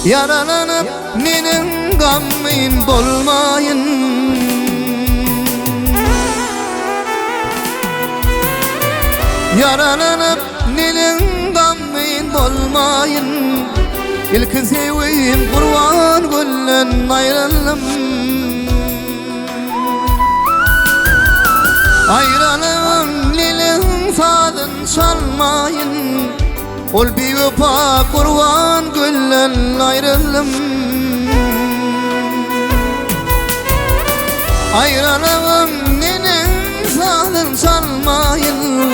Yaralanıp menin gammin bolmayın. Yaralanıp menin gammin bolmayın. İlkin seviyim kurban güllen ayrılım. Ayrılım lilin sadın çalmayın. Ol bir vefa kurban güllen ayrılım. Ayrılım lilin sadın çalmayın.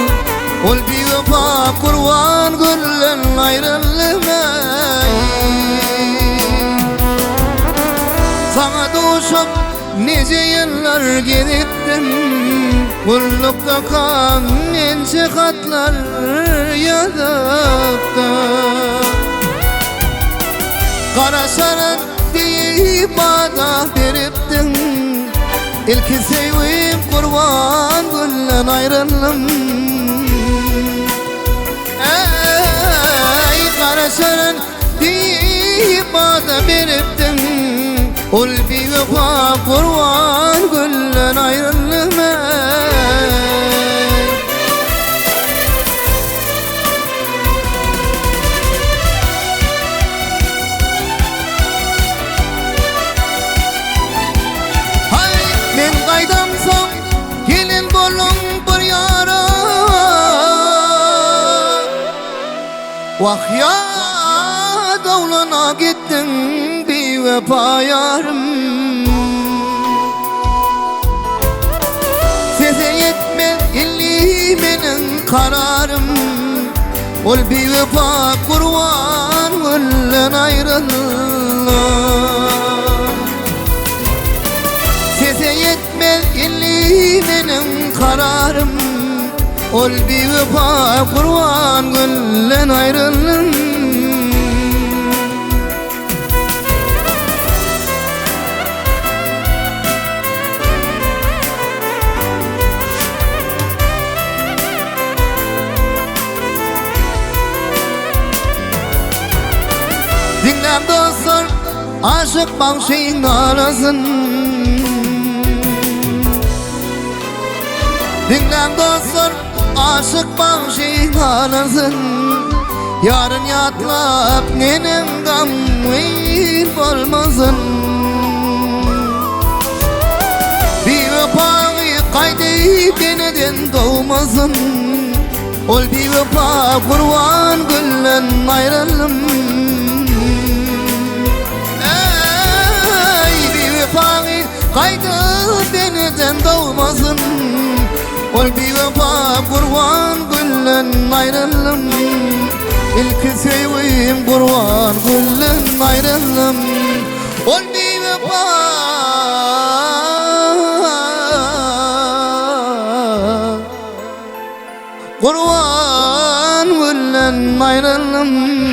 Ol bir vefa kurban güllen ayrılım. Sana duşup nice yıllar gidiptim. Kullukta kan ince katlar yadakta. Kara şarap deyip bana veriptin. İlki sevim kurban güllen ayrılım. Ey kara şarap deyip bana veriptin. Ol bir vefa kurban güllen ayrılım. Hay men qaydamsam gelin bolum bir yara. Vahya davlana gittin bir vefa yarım. Size yetmez illi benim kararım. Ol bir vefa kurban güllen ayrılım. Size yetmez illi benim kararım. Ol bir vefa kurban güllen ayrılım. Dinlem dostlar, aşık bağışın arasın. Dinlem dostlar, aşık bağışın arasın. Yarın yatlap nenem gammin bolmasın. Bir vefayı kaydeyip yeniden doğmasın. Ol bir vefa kurban güllen ayrılım. Kaydı denizden doğmasın. Ol bir vefa kurban güllen ayrılım. İlki sevim kurban güllen ayrılım. Ol bir vefa kurban güllen ayrılım.